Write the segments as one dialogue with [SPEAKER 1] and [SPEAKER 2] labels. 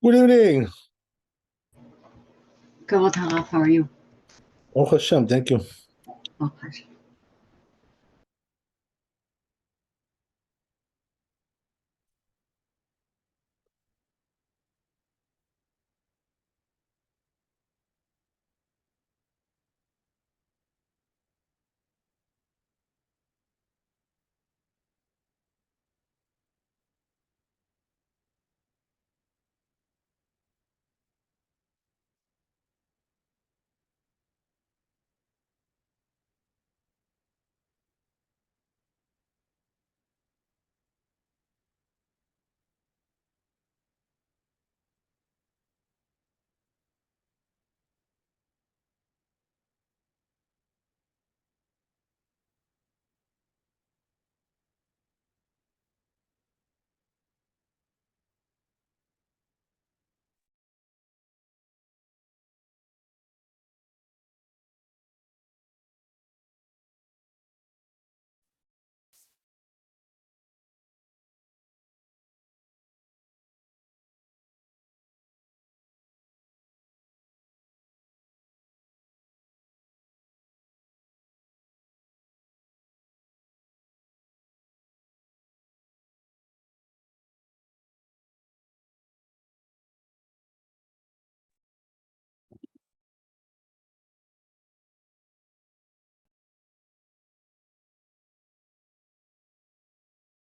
[SPEAKER 1] Good evening.
[SPEAKER 2] Kavod Haraf, how are you?
[SPEAKER 1] Oh Hashem, thank you.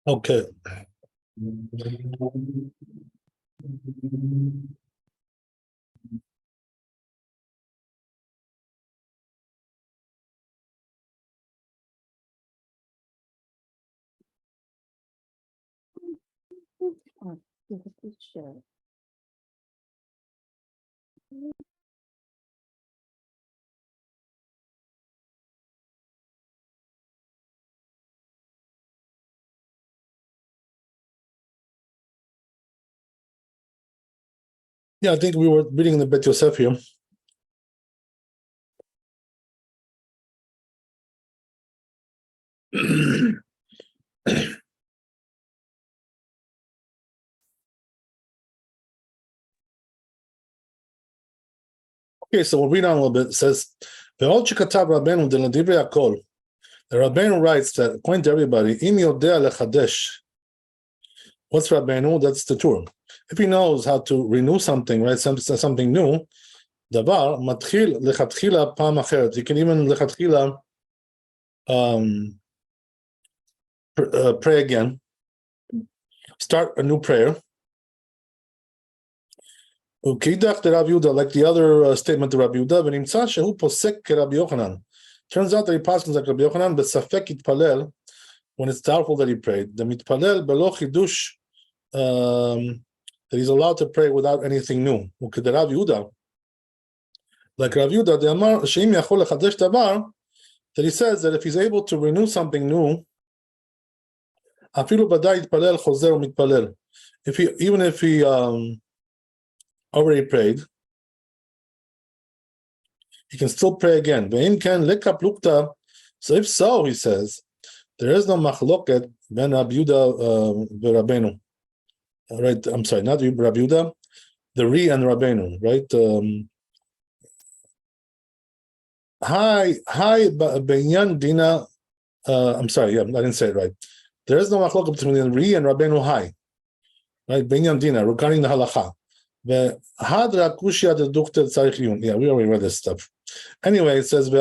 [SPEAKER 2] Okay.
[SPEAKER 1] Okay. Yeah, I think we were reading the Bet Yosef here. Okay, so we'll read on a little bit. It says, the Rabbeinu writes that, according to everybody, Im yodea lechadesh. What's Rabbeinu? That's the Torah. If he knows how to renew something, right, something new, davar matchil lechatchila pam acheret. You can even lechatchila pray again. Start a new prayer. Ukidach de Rabbi Yehuda, like the other statement to Rabbi Yehuda, v'nimtza shehu posek ke Rabbi Yochanan. Turns out that he passes like Rabbi Yochanan, but safek yitpalel, when it's doubtful that he prayed. The mitpalel belo chidush, that he's allowed to pray without anything new. Ukid Rabbi Yehuda, like Rabbi Yehuda, the amar sheim yachol lechadesh davar, that he says that if he's able to renew something new, afilu badai yitpalel chozer u'mitpalel. Even if he already prayed, he can still pray again. So if so, he says, there is no machloket ben Rabbi Yehuda v'Rabbeinu. Right, I'm sorry, not Rabbi Yehuda, the Ri and Rabbeinu, right? Hi, Benyan Dina. I'm sorry, yeah, I didn't say it right. There is no machloket between the Ri and Rabbeinu Hai, right? Benyan Dina, regarding the halacha. Yeah, we already read this stuff. Anyway, it says the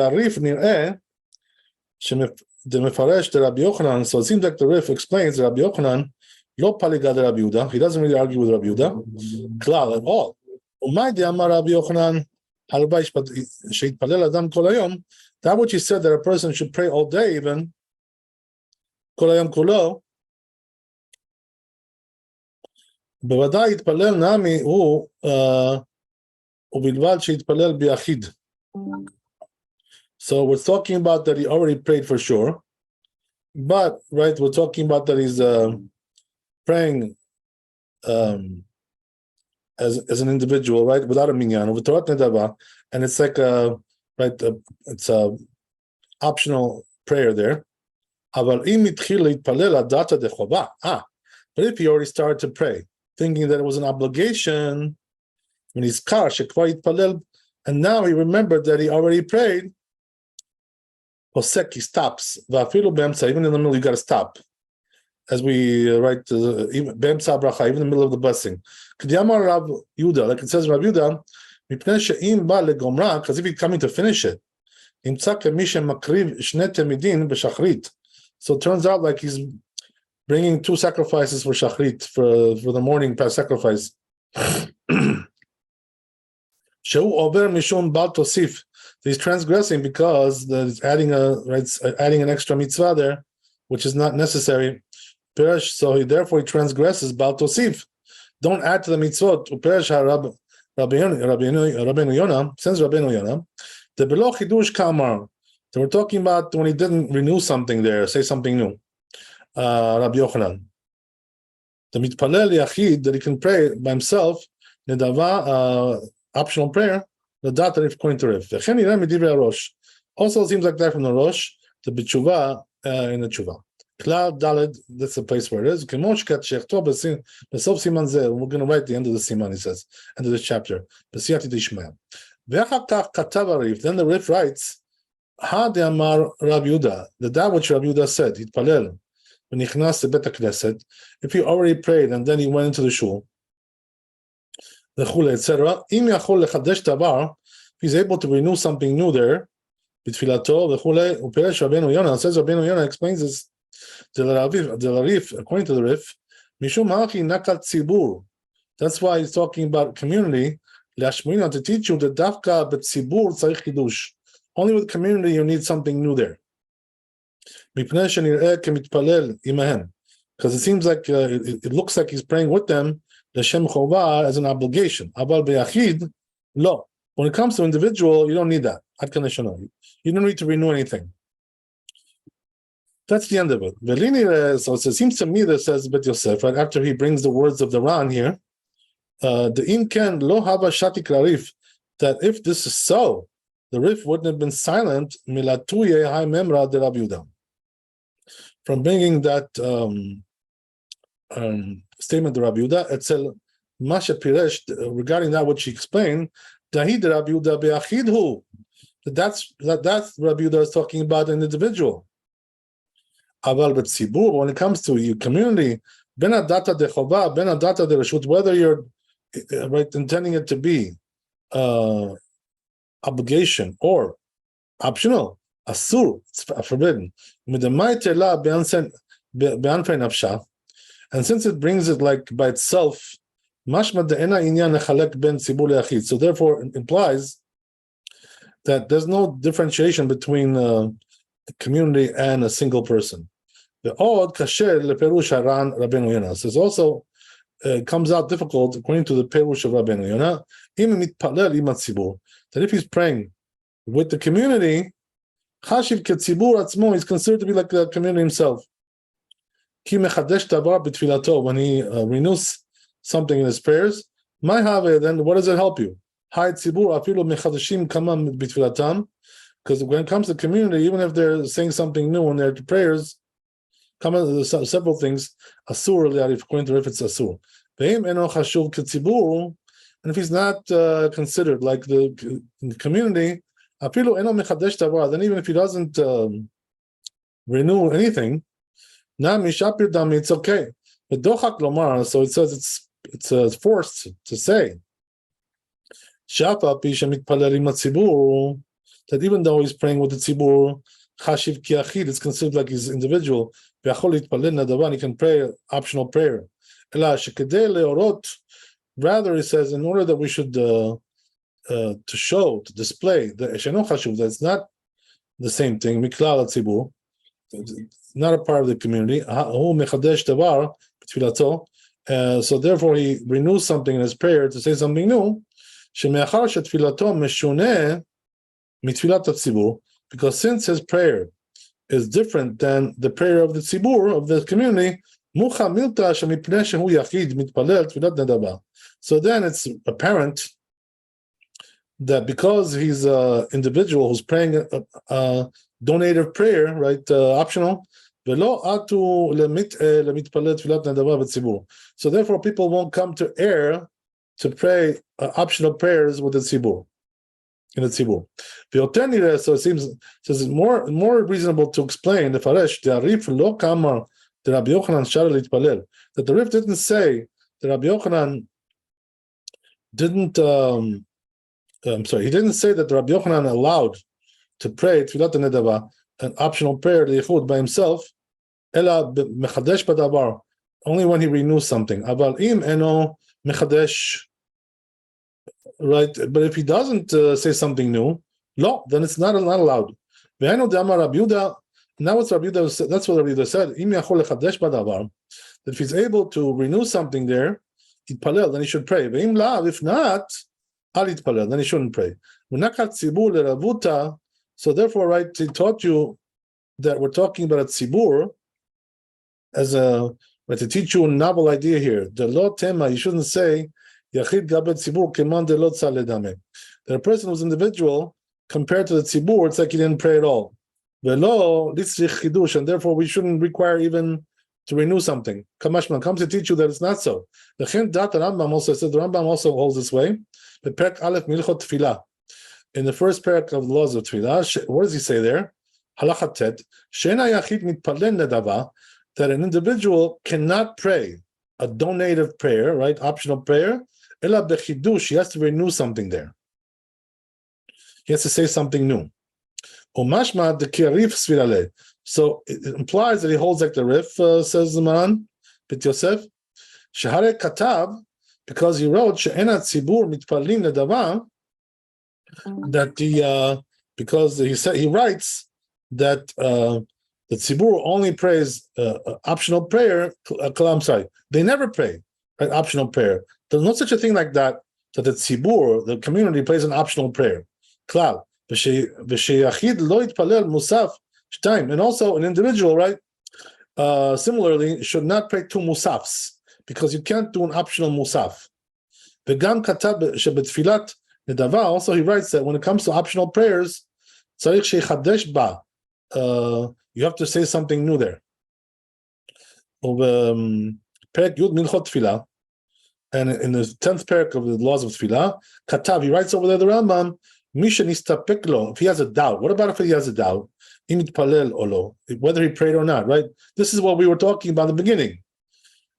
[SPEAKER 1] Mefaresh the Rabbi Yochanan. So it seems like the Rif explains Rabbi Yochanan lo paliga de Rabbi Yehuda. He doesn't really argue with Rabbi Yehuda klal at all. Umay de amar Rabbi Yochanan halbaish but sheitpalel adam kol hayom. That which he said that a person should pray all day, even kol hayom kulo. בוודאי יתפלל נמי הוא ובלבד שיתפלל ביחיד. So we're talking about that he already prayed for sure, but right, we're talking about that he's praying as an individual, right, without a minyan, and it's like it's a optional prayer there. But if he already started to pray, thinking that it was an obligation when he's kar shekvar yitpalel, and now he remembered that he already prayed. Posek, he stops. Va'afilu be'emtza, even in the middle, you got to stop. As we write, even be'emtza bracha, even in the middle of the blessing. K'diyamar Rav Yuda, like it says in Rav Yuda, mipnei she'im ba legomra, because if he's coming to finish it, imtza kemi shemakriv shne temidin b'shachrit. So it turns out like he's bringing 2 sacrifices for shachrit, for the morning sacrifice. Shehu over mishum bal tosif. He's transgressing because he's adding an extra mitzvah there, which is not necessary. So therefore he transgresses bal tosif. Don't add to the mitzvot. Uperesh Rabbeinu Yonah, since Rabbeinu Yonah, the below chidush kamar. So we're talking about when he didn't renew something there, say something new. Rabbi Yochanan, the mitpalel yachid, that he can pray by himself, nedava, optional prayer, the data according to Rif. Also seems like that from the Rosh, the b'tshuva in the tshuva. Klal Daled, that's the place where it is. We're going to write the end of the siman, he says, end of this chapter. Then the Rif writes, Ha de Amar Rabbi Yehuda, that which Rabbi Yehuda said, Hitpalel, when he chnas to Bet HaKnesset, if he already prayed and then he went into the shul, the chule, etc. Im yachol lechadesh davar, if he's able to renew something new there, b'tfilato, the chule, uperesh Rabbeinu Yonah, says Rabbeinu Yonah explains this, the Rif, according to the Rif, mishum ha'achi nakat tzibur. That's why he's talking about community, lashmina, to teach you that dafka b'tzibur tzarich chidush. Only with community you need something new there. Because it seems like it looks like he's praying with them l'shem chovah as an obligation. Abal beyachid, lo. When it comes to individual, you don't need that. You don't need to renew anything. That's the end of it. So it seems to me that says Bet Yosef, right after he brings the words of the Ran here, the imken lo hava shatik larif, that if this is so, the Rif wouldn't have been silent milatuye hai memra de Rabbi Yehuda, from bringing that statement to Rabbi Yehuda. Etzel Masha Piresh, regarding that which he explained, Dahi de Rabbi Yehuda be'achidhu. That's Rabbi Yehuda is talking about an individual. Aval b'tzibur, when it comes to your community, ben adata de chova, ben adata de reshut, whether you're intending it to be obligation or optional, asur, it's forbidden. And since it brings it like by itself, so therefore it implies that there's no differentiation between a community and a single person. The odd kasher leperush haran Rabbeinu Yonah. So it's also comes out difficult according to the perush of Rabbeinu Yonah. That if he's praying with the community, Chashiv ketzibur atzmo, he's considered to be like the community himself. Ki mechadesh davar b'tfilato, when he renews something in his prayers, my have, then what does it help you? Hai tzibur afilu mechadeshim kamam b'tfilatam, because when it comes to community, even if they're saying something new in their prayers, there's several things. Asur li'arif, according to Rif, it's asur. Ve'im eno chashuv ketzibur. And if he's not considered like the community, then even if he doesn't renew anything, it's okay. So it says it's forced to say that even though he's praying with the tzibur, it's considered like he's individual. He can pray optional prayer. Rather, he says, in order that we should to show, to display the Esheno Chashuv, that's not the same thing. Miklal Tzibur, not a part of the community. So therefore, he renews something in his prayer to say something new. Because since his prayer is different than the prayer of the tzibur, of the community, so then it's apparent that because he's an individual who's praying a donative prayer, right, optional, So therefore, people won't come to err to pray optional prayers with the tzibur. In the tzibur. So it seems it's more reasonable to explain the Faresh, the Arif lo kamar the Rabbi Yochanan shara litpalel, that the Rif didn't say that Rabbi Yochanan didn't he didn't say that Rabbi Yochanan allowed to pray Tfilat Nedava, an optional prayer, the Yichud, by himself, ela mechadesh badabar, only when he renews something. Aval im eno mechadesh, right? But if he doesn't say something new, no, then it's not allowed. Ve'enu de'amar Rabbi Yehuda. Now what's Rabbi Yehuda said? That's what Rabbi Yehuda said. Im yachol lechadesh badavar, that if he's able to renew something there, yitpalel, then he should pray. Ve'im lav, if not, al yitpalel, then he shouldn't pray. V'nakat tzibur leravuta. So therefore, right, he taught you that we're talking about a tzibur as to teach you a novel idea here. The lo tema, you shouldn't say yachid gabet tzibur keman de lo tzale. That a person who's individual compared to the tzibur, it's like he didn't pray at all. Velo litzrich chidush, and therefore we shouldn't require even to renew something. Kamashman comes to teach you that it's not so. The Chen Dat Rambam also said, the Rambam also holds this way. The Perk Aleph Milchot Tfilah. In the first parak of the laws of Tfilah, what does he say there? Halachat Tet, Shena Yachid Mitpalen Nedava, that an individual cannot pray a donative prayer, right, optional prayer, Ela Bechidush, he has to renew something there. He has to say something new. Umashma the Kirif Svirale. So it implies that he holds like the Rif, says the Maran, Bit Yosef, Shehare Katav, because he wrote, She'ena Tzibur Mitpalim Nedava, that because he writes that the tzibur only prays optional prayer. I'm sorry, they never pray an optional prayer. There's no such a thing like that. That the tzibur, the community, prays an optional prayer. Klal v'sheyachid lo yitpalel musaf shtayim, and also an individual, right? Similarly, should not pray two musafs because you can't do an optional musaf. V'gam katab shebetfilat. Nedava, also he writes that when it comes to optional prayers, you have to say something new there. And in the 10th parak of the laws of Tfilah, Katav, he writes over there the Rambam, if he has a doubt. What about if he has a doubt? Whether he prayed or not, right? This is what we were talking about in the beginning.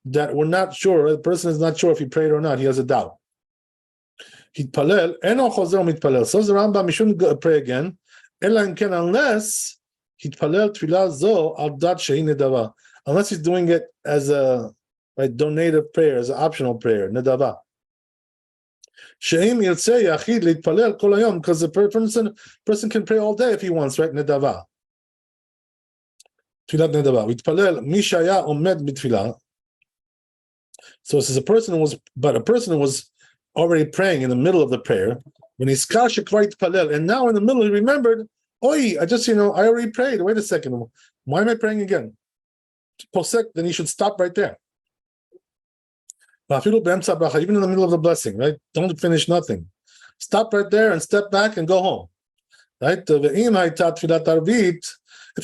[SPEAKER 1] That we're not sure, the person is not sure if he prayed or not, he has a doubt. Hitpalel, eno chozer mitpalel. So the Rambam, he shouldn't pray again, unless hitpalel tfilah zo al dat shehi nedava, unless he's doing it as a donative prayer, as an optional prayer, nedava. Sheim yirtzeh yachid litpalel kol hayom, because the person can pray all day if he wants, right? Nedava. Tfilat nedava. Hitpalel mi shaya omed mitfilah. So this is a person who was already praying in the middle of the prayer, when he's palel, and now in the middle he remembered, I already prayed. Wait a second, why am I praying again? Then he should stop right there. Even in the middle of the blessing, right? Don't finish nothing. Stop right there and step back and go home. Right? If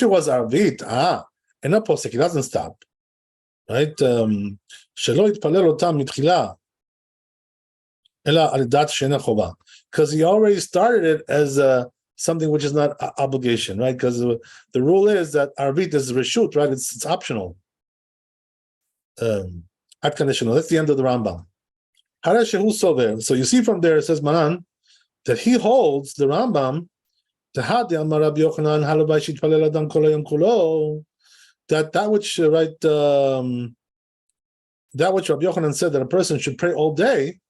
[SPEAKER 1] it was arvit, and not posek, he doesn't stop. Right? Because he already started it as something which is not obligation, right? Because the rule is that arvit is reshut, right? It's optional. Unconditional. That's the end of the Rambam. So you see from there, it says Maran, that he holds the Rambam that which Rabbi Yochanan said that a person should pray all day.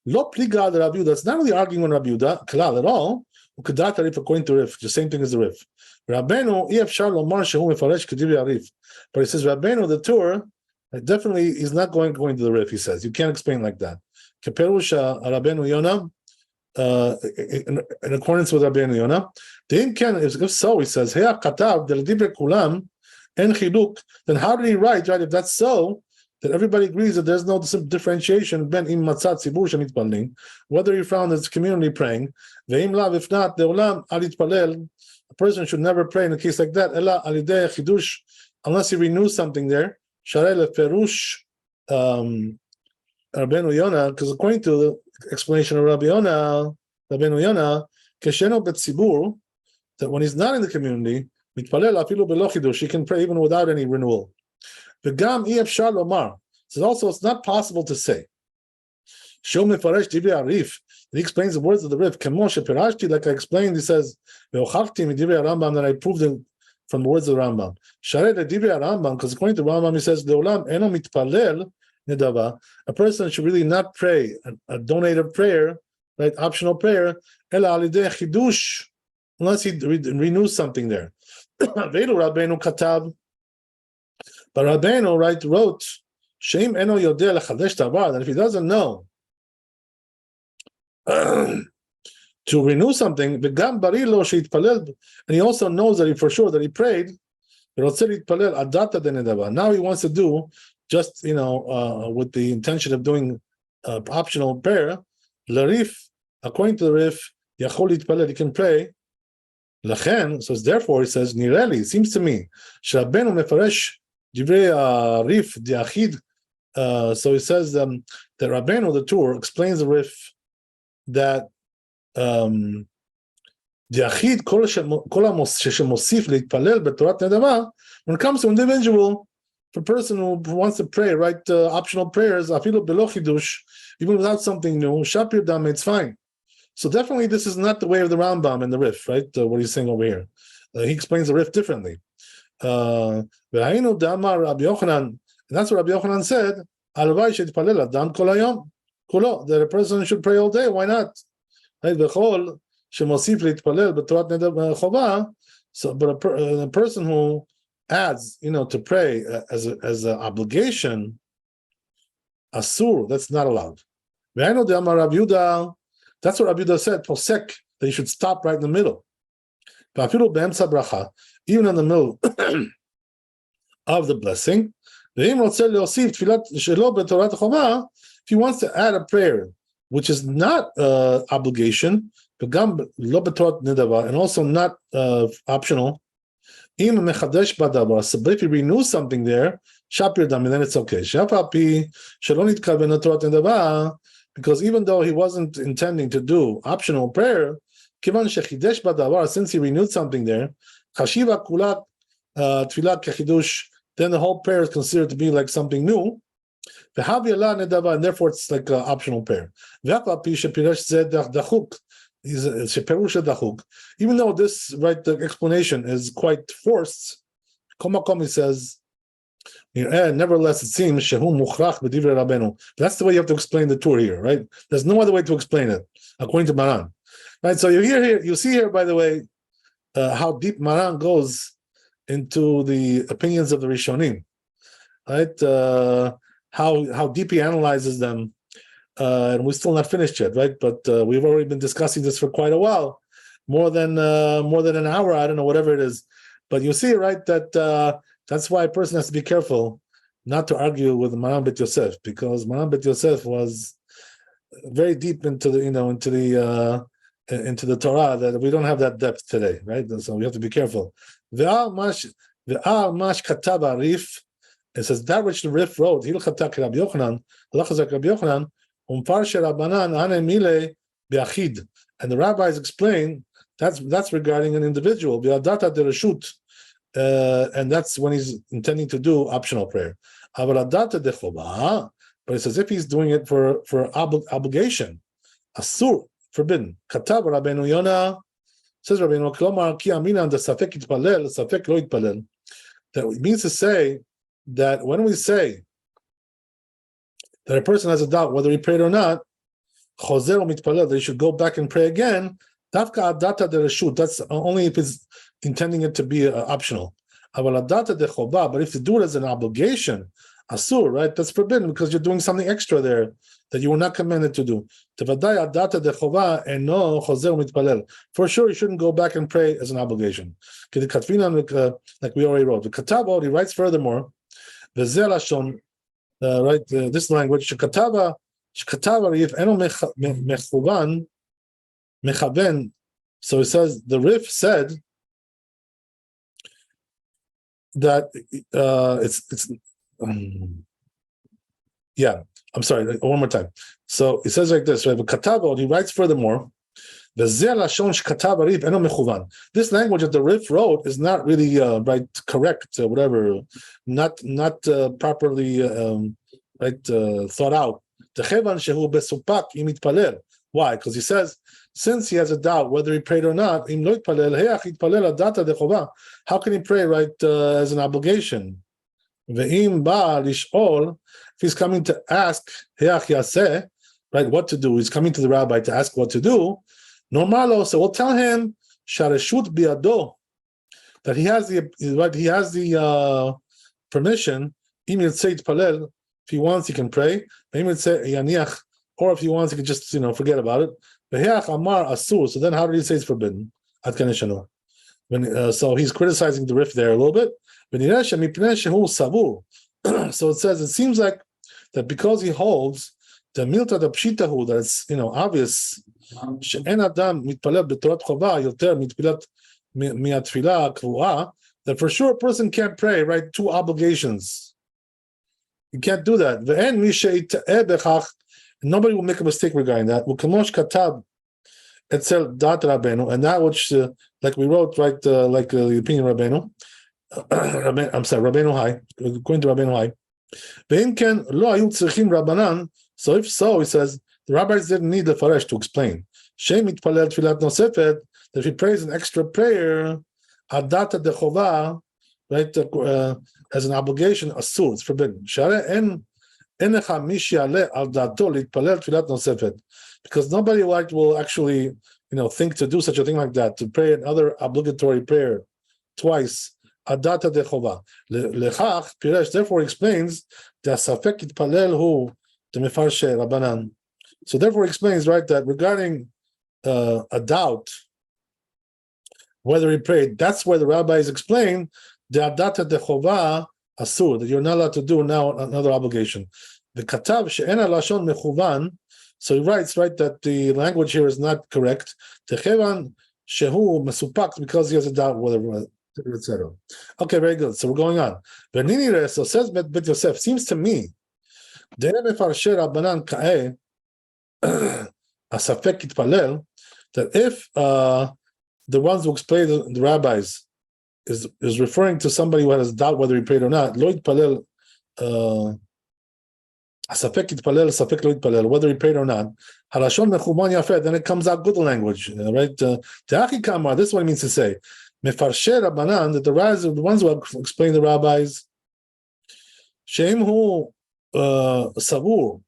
[SPEAKER 1] Lo pliga de Rabbi Yehuda. That's not really arguing on Rabbi Yehuda klal at all. Ukedat arif according to Rif, the same thing as the Rif. Rabbeinu efshar lomar shehu mefaresh kedivrei Arif. But he says Rabbeinu the Torah definitely is not going to the Rif. He says you can't explain like that. Keperush Rabbeinu Yonah, in accordance with Rabbeinu Yonah. Then can if so, he says Heya katav del divrei kulam en chiluk. Then how did he write? Right, if that's so, that everybody agrees that there's no differentiation ben im matzat tzibur shemitpalin, whether you found it's community praying, ve'im lav, if not, de'olam al yitpalel, a person should never pray in a case like that, ela al yidei chidush unless he renews something there. Sharei leferush Rabbeinu Yonah, because according to the explanation of Rabbeinu Yonah, kesheno betzibur, that when he's not in the community, mitpalel afilu belo chidush, he can pray even without any renewal. V'gam efshar lomar. So also, it's not possible to say. Shom mefaresh divrei arif. He explains the words of the Rif. Kemoshe perashti, like I explained, he says, ve'ochavti midivrei Rambam, that I proved it from the words of the Rambam. Sharei divrei Rambam, because according to Rambam, he says, leolam eno mitpalel nedava. A person should really not pray a donated prayer, right, optional prayer, ela alidei chidush, unless he renews something there. Veilu Rabbeinu katav. But Rabbeinu, right, wrote, Sheim eno yodeh lechadesh davar, that if he doesn't know to renew something, v'gam bari lo sheitpalel, and he also knows that he for sure that he prayed, v'rotzeh litpalel adata denedava. Now he wants to do just, with the intention of doing optional prayer, l'rif, according to the Rif, yachol litpalel, he can pray. Lachen, so therefore he says, nireli, it seems to me, she'Rabbeinu mefaresh divrei Rif diachid. So he says that Rabbeinu, the Tur, explains the Rif that diachid kol shemosif leitpalel betorat nedava. When it comes to individual, for a person who wants to pray, right, optional prayers, afilu belo chidush, even without something new, shapir dam, it's fine. So definitely, this is not the way of the Rambam in the Rif, right? What he's saying over here, he explains the Rif differently. And that's what Rabbi Yochanan said, that a person should pray all day. Why not? Right? So, but a person who adds, to pray as an obligation, asur, that's not allowed. That's what Rabbi Yehuda said, posek, that you should stop right in the middle. Even in the middle of the blessing, if he wants to add a prayer, which is not obligation, and also not optional, but if he renews something there, then it's okay. Because even though he wasn't intending to do optional prayer, since he renewed something there, then the whole prayer is considered to be like something new, and therefore it's like an optional prayer. Even though this, right, the explanation is quite forced, he says, nevertheless, it seems that's the way you have to explain the Tur here, right? There's no other way to explain it, according to Maran. Right, so you see here, by the way, how deep Maran goes into the opinions of the Rishonim, right? How deep he analyzes them, and we're still not finished yet, right? But we've already been discussing this for quite a while, more than an hour. I don't know, whatever it is. But you see, right, that that's why a person has to be careful not to argue with Maran Bet Yosef, because Maran Bet Yosef was very deep into the into the Torah that we don't have that depth today, right? So we have to be careful. It says that which the Rif wrote, and the rabbis explain that's regarding an individual, and that's when he's intending to do optional prayer. But it says if he's doing it for obligation, asur, forbidden. Katav Rabbeinu Yonah, says Rabbeinu, Klomar ki aminan de safek yitpalel, safek lo yitpalel. That means to say that when we say that a person has a doubt whether he prayed or not, chozer or mitpalel, that he should go back and pray again, dafka adata de reshut, that's only if he's intending it to be optional. Aval adata de choba, but if you do it as an obligation, asur, right, that's forbidden because you're doing something extra there that you were not commanded to do. For sure, you shouldn't go back and pray as an obligation. Like we already wrote. The Kataba, he writes furthermore, this language, so he says, the Rif said, that yeah, I'm sorry, one more time. So it says like this, right? Katabo, he writes furthermore, this language that the Rif wrote is not really right, correct, whatever, not properly thought out. Why? Because he says, since he has a doubt whether he prayed or not, how can he pray right as an obligation? If he's coming to ask, right, what to do, he's coming to the rabbi to ask what to do. Normalo, so we'll tell him shareshut biado, that he has the permission. If he wants, he can pray. Or if he wants, he can just forget about it. So then, how did he say it's forbidden? So he's criticizing the Rif there a little bit. So it says, it seems like that because he holds the milta the pshitahu, that it's obvious. That for sure a person can't pray right two obligations. You can't do that. Nobody will make a mistake regarding that. And that which, like we wrote, right, like the opinion of Rabbeinu. I'm sorry, Rabbeinu Hai, according to Rabbeinu Hai. So if so, he says, the rabbis didn't need the faresh to explain. That if he prays an extra prayer, adata de chova, right, as an obligation, asur, it's forbidden. Because nobody will actually, think to do such a thing like that, to pray another obligatory prayer twice. Adata de chova. Lechach Piresh therefore explains that safek itpalel hu the mefarshe Rabbanan. So therefore explains, right, that regarding a doubt whether he prayed, that's where the rabbis explain the adata de chova asur, that you're not allowed to do now another obligation. The katav she'ena lashon mechuvan. So he writes, right, that the language here is not correct. Techevan shehu mesupak, because he has a doubt whether, etc. Okay, very good. So we're going on. So says Bet Yosef, seems to me that if the ones who explain the rabbis is referring to somebody who has doubt whether he prayed or not, lo yitpalel, whether he prayed or not, then it comes out good language, right? This is what it means to say. Mefarshe Rabbanan, that the ones who explain the rabbis, Shem hu savur,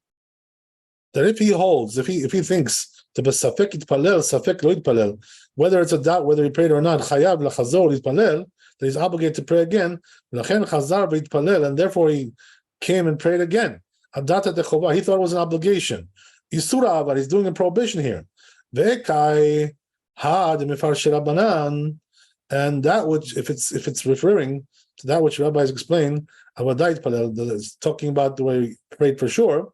[SPEAKER 1] that if he holds, if he thinks to be safek itpalel, safek lo itpalel, whether it's a doubt whether he prayed or not, chayav lachazor itpalel, that he's obligated to pray again, lachen chazar v'itpalel, and therefore he came and prayed again. Adata de chova, he thought it was an obligation. Isura avar, he's doing a prohibition here. Ve'kai ha de mefarshe Rabbanan. And that which, if it's referring to that which rabbis explain, it's talking about the way he prayed for sure.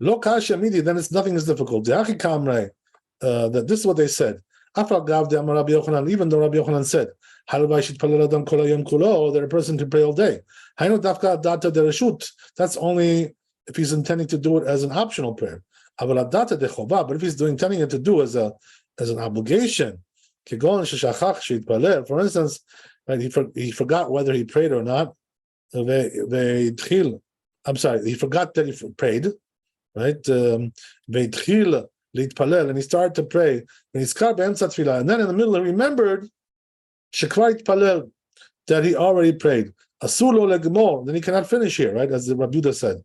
[SPEAKER 1] Lo kasha midi, then nothing is difficult. That this is what they said. Even though Rabbi Yochanan said, that a person can pray all day. That's only if he's intending to do it as an optional prayer. But if he's intending it to do as an obligation, for instance, right, he forgot whether he prayed or not. I'm sorry, he forgot that he prayed, right? And he started to pray. And then in the middle, he remembered that he already prayed. Then he cannot finish here, right? As the Rabbi Yehuda said.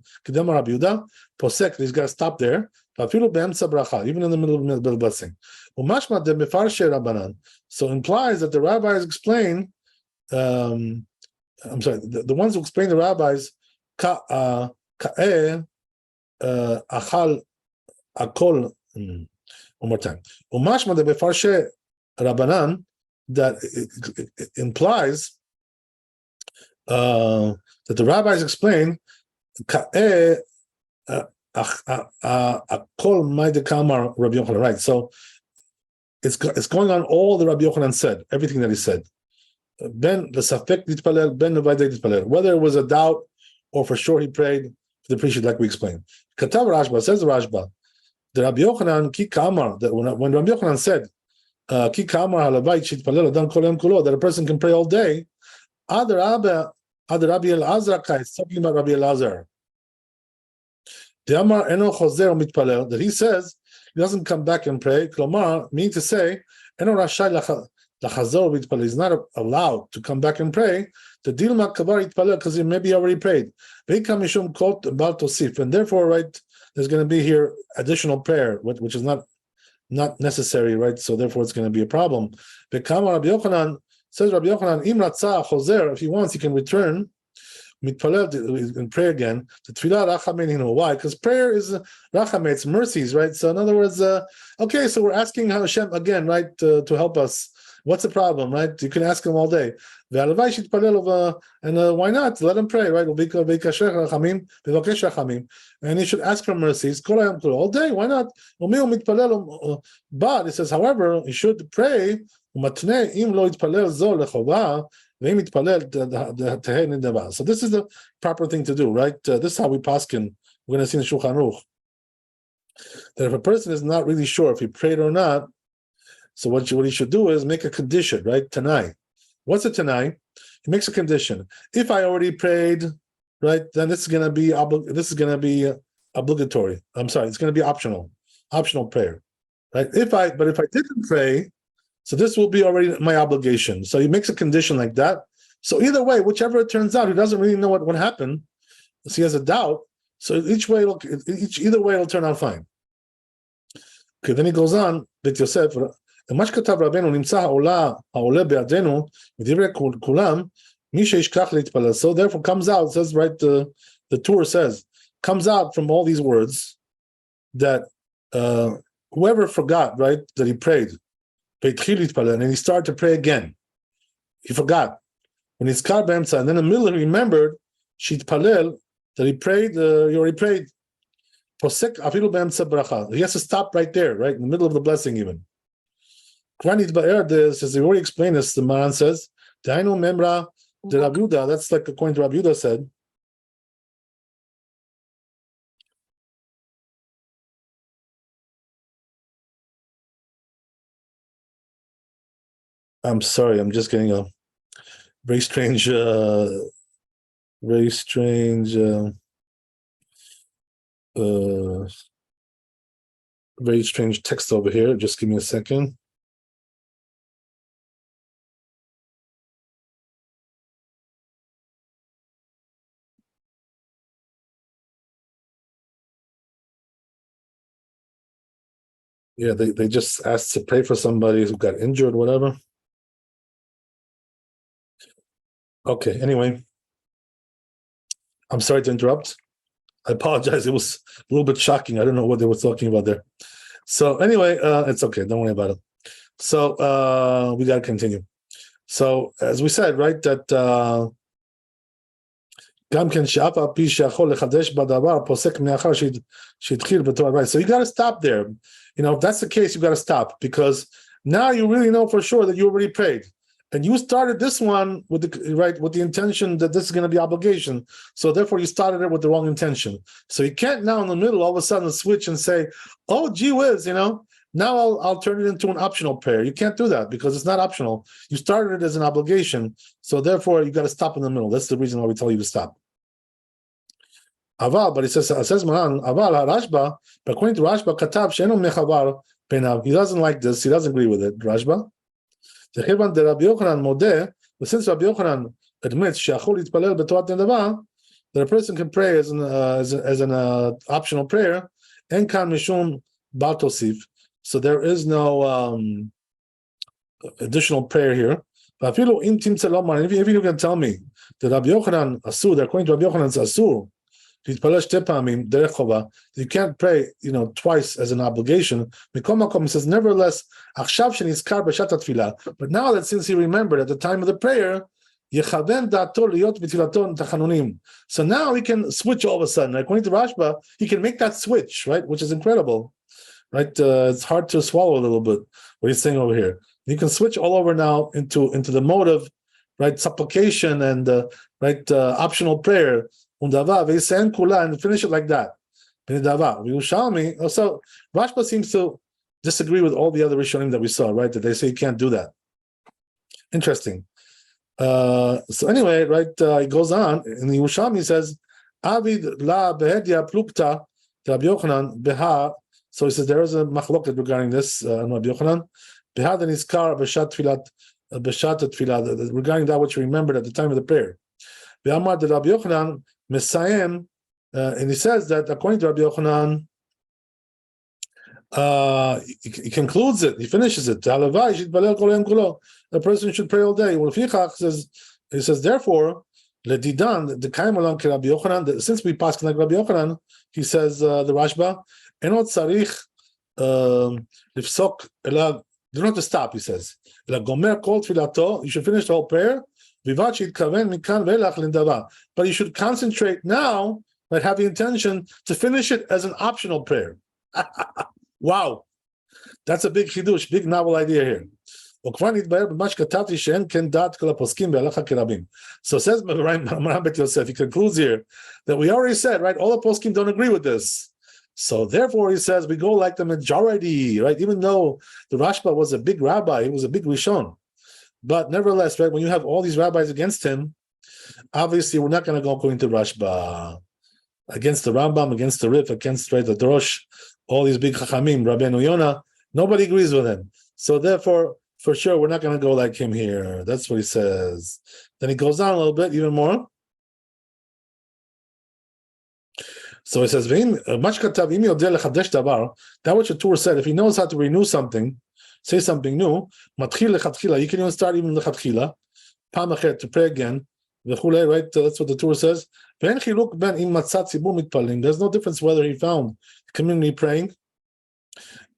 [SPEAKER 1] He's got to stop there. Even in the middle of the blessing. So implies that the rabbis explain, I'm sorry, the ones who explain the rabbis, achal akol, one more time. Umashma de mefarshe Rabbanan, that it implies that the rabbis explain right? So it's going on all the Rabbi Yochanan said, everything that he said. Ben l'safek ditpalel, ben levadei ditpalel. Whether it was a doubt or for sure he prayed for the priesthood, like we explained. Katav Rashba, says Rashba, the Rabbi Yochanan ki kamar, that when Rabbi Yochanan said ki kamar halavai shitpalel adam kolem kulo, that a person can pray all day. Other Rabbi Elazar is talking about Rabbi Elazar. The Amar eno chozer mitpalel, that he says he doesn't come back and pray. Klomar, meaning to say eno rashai lachazor mitpalel. He's not allowed to come back and pray. The dilma kavar itpalel, because he maybe already prayed. Veikam mishum kot bal tosif, and therefore, right, there's going to be here additional prayer, which is not necessary, right? So therefore, it's going to be a problem. Vekama Rabbi Yochanan, says Rabbi Yochanan, im ratzah chozer, if he wants, he can return mitpalel and pray again. The tefillah rachameinu. Why? Because prayer is rachame, it's mercies, right? So in other words, okay, so we're asking Hashem again, right, to help us. What's the problem, right? You can ask him all day. And why not? Let him pray, right? And he should ask for mercies all day. Why not? But it says, however, he should pray. So this is the proper thing to do, right? This is how we paskin. We're going to see in Shulchan Aruch that if a person is not really sure if he prayed or not, so what he should do is make a condition, right? Tanai. What's a Tanai? He makes a condition. If I already prayed, right, then this is going to be obligatory. I'm sorry, it's going to be optional prayer, right? If I didn't pray, so this will be already my obligation. So he makes a condition like that. So either way, whichever it turns out, he doesn't really know what happened. So he has a doubt. So either way, it'll turn out fine. Okay, then he goes on, Bet Yosef. מה שכתב רבנו נמצא העולה בידינו מדברי כולם מי שישכח להתפלל. So therefore comes out, says, right, the Torah says, comes out from all these words that whoever forgot, right, that he prayed and he started to pray again, he forgot when he's kar b'emtza, and then in the middle he remembered shitpalel, that he prayed, he already prayed posek afilu b'emtza bracha. He has to stop right there, right in the middle of the blessing even. As we already explained this, the Maran says, Dainu memra de Rabbi Yehuda, that's like according to Rabbi Yehuda said. I'm sorry, I'm just getting a very strange text over here. Just give me a second. Yeah, they just asked to pray for somebody who got injured, whatever. Okay, anyway. I'm sorry to interrupt. I apologize. It was a little bit shocking. I don't know what they were talking about there. So anyway, it's okay. Don't worry about it. So we got to continue. So as we said, right, that right, so you got to stop there. If that's the case, you got to stop, because now you really know for sure that you already prayed, and you started this one with the intention that this is going to be obligation. So therefore, you started it with the wrong intention. So you can't now in the middle all of a sudden switch and say, "Oh, gee whiz, now I'll turn it into an optional prayer." You can't do that because it's not optional. You started it as an obligation, so therefore you got to stop in the middle. That's the reason why we tell you to stop. Aval, but it says Maran, Aval Rashba, but according to Rashba, Katab Shenu Mechavar Penav. He doesn't like this. He doesn't agree with it. Rashba. The Chirvan de Rabbi Yochanan Modeh, but since Rabbi Yochanan admits Sheachol Yitpalel B'Torat Nedava, that a person can pray as an optional prayer, En Kan Mishum Bal Tosif. So there is no additional prayer here. But if you can tell me that Rabbi Yochanan Asur, that according to Rabbi Yochanan's Asur, you can't pray, twice as an obligation. He says, nevertheless, but now that since he remembered at the time of the prayer, so now he can switch all of a sudden. According to Rashba, he can make that switch, right? Which is incredible, right? It's hard to swallow a little bit what he's saying over here. You can switch all over now into the mode of right, supplication and optional prayer, and finish it like that. So Rashba seems to disagree with all the other Rishonim that we saw, right? That they say you can't do that. Interesting. So anyway, right, it goes on, and the Yerushalmi says, Avid la behedya plukta Rabbi Yochanan beha. So he says there is a machloket regarding this, Rabbi Yochanan. Beha the niskar beshat tefillah, regarding that which you remembered at the time of the prayer. Be'amar de Rabbi Yochanan mesayem, and he says that according to Rabbi Yochanan, he concludes it, he finishes it. The person should pray all day. Well, he says, therefore, ledidan the kaim along Rabbi Yochanan. Since we pass like Rabbi Yochanan, he says the Rashba, enot sarich lifsok ela. You don't have to stop. He says, la gomer kol tfilato. You should finish the whole prayer. Vivat shitkaven mikan velach lindava. But you should concentrate now, like have the intention to finish it as an optional prayer. Wow, that's a big chidush, big novel idea here. So says Maran Bet Yosef, he concludes here that we already said, right, all the poskim don't agree with this. So therefore he says we go like the majority, right? Even though the Rashba was a big rabbi, he was a big Rishon. But nevertheless, right, when you have all these rabbis against him, obviously we're not going to go according to Rashba. Against the Rambam, against the Rif, against the Drosh, all these big Chachamim, Rabbeinu Yonah, nobody agrees with him. So therefore, for sure, we're not going to go like him here. That's what he says. Then he goes on a little bit, even more. So he says, that which the Torah said, if he knows how to renew something, say something new, you can even start even lechatchila, to pray again, right? That's what the Torah says. There's no difference whether he found community praying,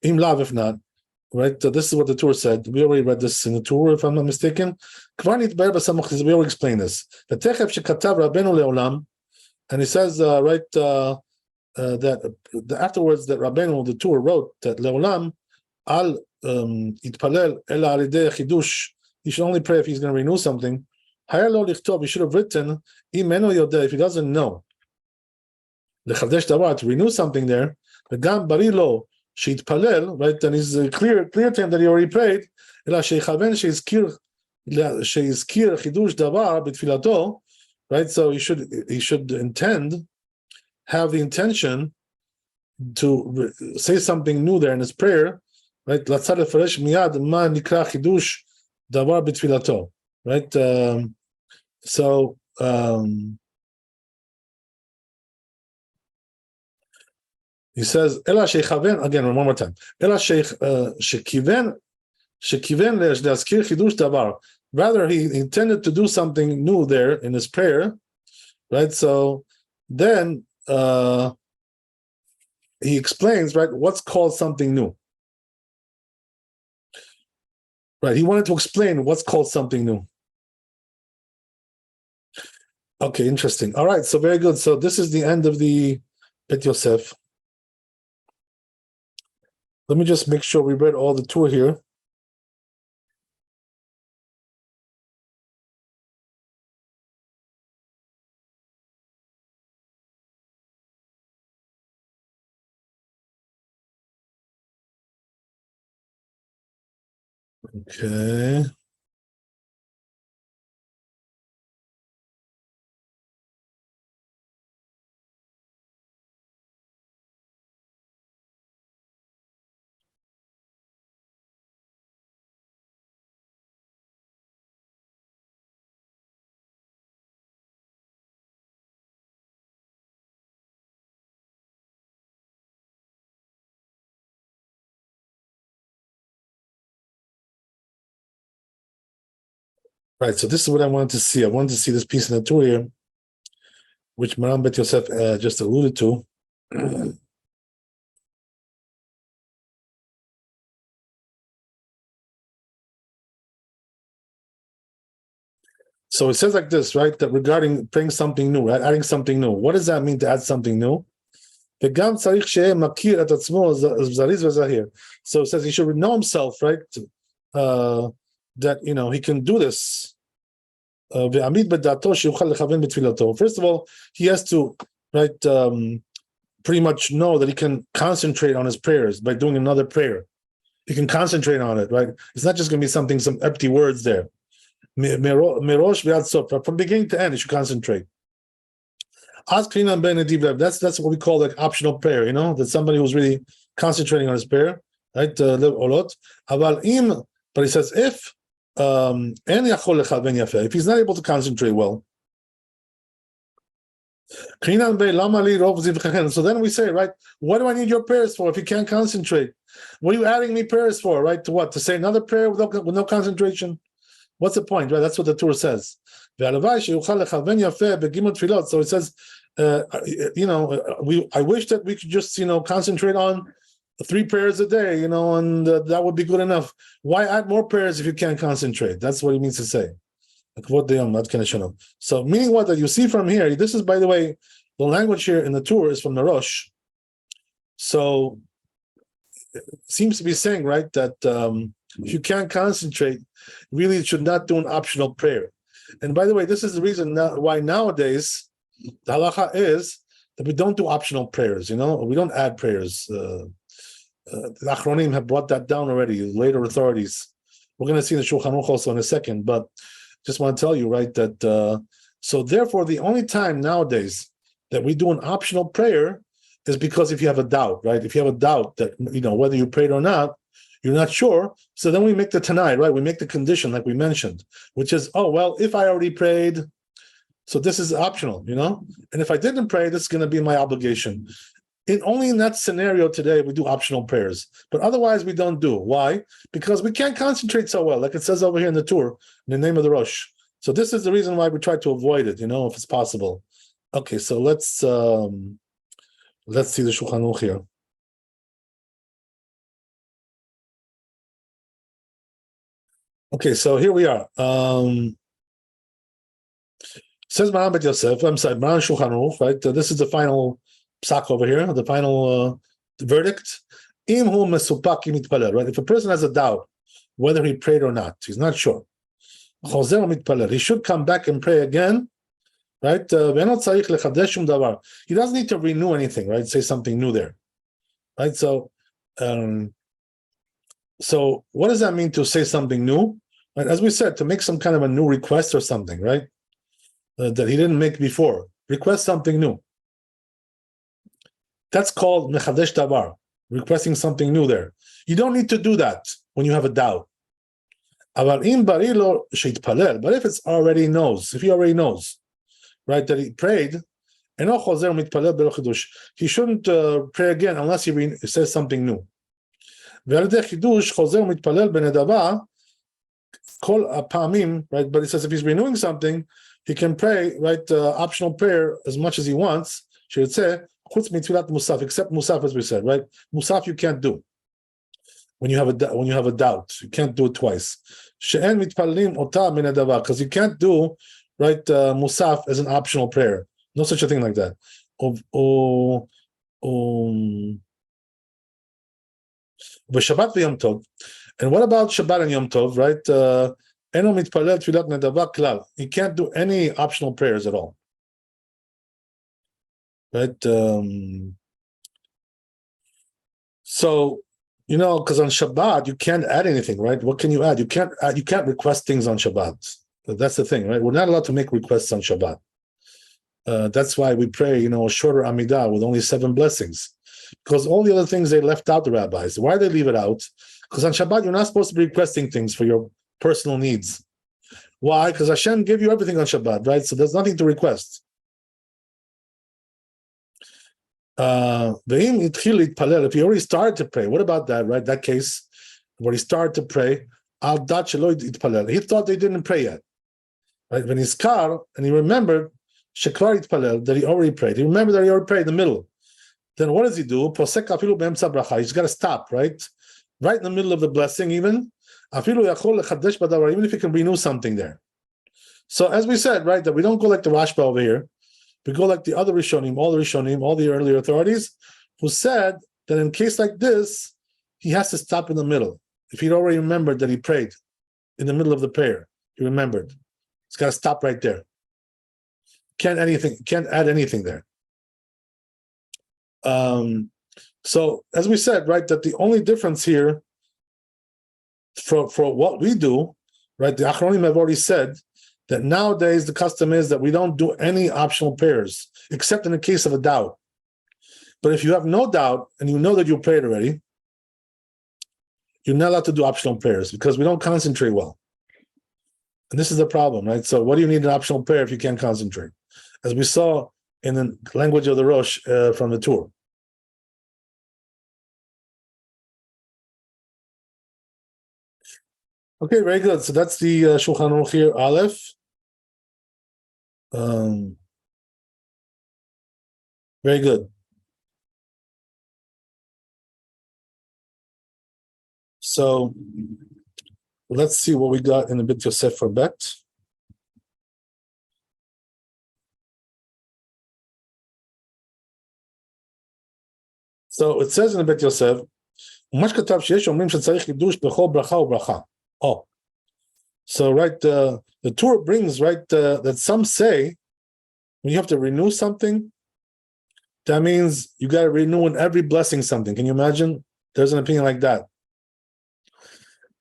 [SPEAKER 1] if not. Right, this is what the Torah said. We already read this in the Torah, if I'm not mistaken. We already explained this. And he says, that afterwards that Rabbeinu, the Torah, wrote that Leolam al itpalel ela al idei chidush. He should only pray if he's going to renew something. He should have written if he doesn't know to renew something there. The gam barilo. Sheitpalel, right? Then it's clear to him that he already prayed. Right? So he should have the intention to say something new there in his prayer, right? Right? He says, "Ela shechaven." Again, one more time. "Ela shekiven le'azkir chidush davar." Rather, he intended to do something new there in his prayer, right? So then he explains, right, what's called something new. Right? He wanted to explain what's called something new. Okay, interesting. All right, so very good. So this is the end of the Bet Yosef. Let me just make sure we read all the Torah here. Okay. Right, so this is what I wanted to see. I wanted to see this piece in the Torah here, which Maran Bet Yosef just alluded to. So it says like this, right? That regarding praying something new, right? Adding something new. What does that mean to add something new? So it says he should know himself, right? That he can do this. First of all, he has to pretty much know that he can concentrate on his prayers by doing another prayer. He can concentrate on it, right? It's not just going to be some empty words there. From beginning to end, he should concentrate. That's what we call like optional prayer, that somebody who's really concentrating on his prayer, right? But he says if he's not able to concentrate well, so then we say, right, what do I need your prayers for if you can't concentrate? What are you adding me prayers for, right? To what? To say another prayer with no concentration? What's the point, right? That's what the Torah says. So it says, I wish that we could just, concentrate on 3 prayers a day, and that would be good enough. Why add more prayers if you can't concentrate? That's what he means to say. So meaning what that you see from here, this is, by the way, the language here in the Torah is from the Rosh. So it seems to be saying, right, that if you can't concentrate, really should not do an optional prayer. And by the way, this is the reason why nowadays the halacha is that we don't do optional prayers, we don't add prayers. The Achronim have brought that down already, later authorities. We're going to see the Shulchan Aruch also in a second, but just want to tell you, right, that so therefore the only time nowadays that we do an optional prayer is because if you have a doubt, right? If you have a doubt that, whether you prayed or not, you're not sure. So then we make the Tanai, right? We make the condition like we mentioned, which is, oh, well, if I already prayed, so this is optional, And if I didn't pray, this is going to be my obligation. Only in that scenario today, we do optional prayers. But otherwise, we don't do. Why? Because we can't concentrate so well, like it says over here in the Torah, in the name of the Rosh. So this is the reason why we try to avoid it, if it's possible. Okay, so let's see the Shulchan Aruch here. Okay, so here we are. Says Maran Bet Yosef, Maran Shulchan Aruch, right? This is the final psak over here, the final verdict. Right? If a person has a doubt whether he prayed or not, he's not sure. He should come back and pray again, right? He doesn't need to renew anything, right? Say something new there, right? So what does that mean to say something new? Right? As we said, to make some kind of a new request or something, right? That he didn't make before. Request something new. That's called mechadesh davar, requesting something new there. You don't need to do that when you have a doubt. But if it's already knows, if he already knows, right, that he prayed, he shouldn't pray again unless he says something new. Right? But he says if he's renewing something, he can pray, right, optional prayer as much as he wants. Should say, except musaf, as we said, right? Musaf you can't do when you have a doubt. You can't do it twice. Because you can't do, right, musaf as an optional prayer. No such a thing like that. Shabbat v'Yom Tov. And what about Shabbat and Yom Tov, right? He can't do any optional prayers at all. Right? So, because on Shabbat you can't add anything, right? What can you add? You can't request things on Shabbat. That's the thing, right? We're not allowed to make requests on Shabbat. That's why we pray, a shorter Amidah with only 7 blessings. Because all the other things they left out, the rabbis. Why do they leave it out? Because on Shabbat you're not supposed to be requesting things for your personal needs. Why? Because Hashem gave you everything on Shabbat, right? So there's nothing to request. If he already started to pray, what about that, right? That case where he started to pray, he thought they didn't pray yet. Right? When he's kar and he remembered that he already prayed. He remembered that he already prayed in the middle. Then what does he do? He's got to stop, right? Right in the middle of the blessing, even if he can renew something there. So as we said, right, that we don't go like the Rashba over here. We go like the other Rishonim, all the earlier authorities, who said that in case like this, he has to stop in the middle. If he'd already remembered that he prayed in the middle of the prayer, he remembered. It's got to stop right there. Can't add anything there. So as we said, right, that the only difference here for what we do, right, the Achronim have already said that nowadays the custom is that we don't do any optional pairs, except in the case of a doubt. But if you have no doubt and you know that you prayed already, you're not allowed to do optional pairs because we don't concentrate well. And this is the problem, right? So what do you need an optional pair if you can't concentrate? As we saw in the language of the Rosh from the tour. Okay, very good. So that's the Shulchan Aruch here, Aleph. Very good. So let's see what we got in the Bit Yosef for Bet. So it says in the Bit Yosef, oh, so right, the Torah brings right that some say when you have to renew something, that means you got to renew in every blessing something. Can you imagine? There's an opinion like that.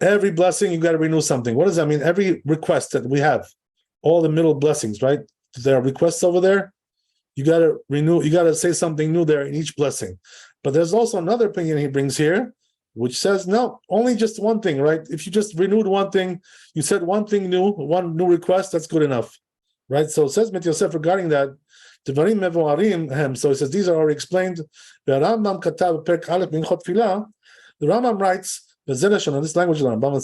[SPEAKER 1] Every blessing you got to renew something. What does that mean? Every request that we have, all the middle blessings, right? There are requests over there. You got to renew. You got to say something new there in each blessing. But there's also another opinion he brings here, which says, no, only just one thing, right? If you just renewed one thing, you said one thing new, one new request, that's good enough, right? So it says Mit Yosef regarding that, so it says, these are already explained. The Rambam writes, this language of the Rambam,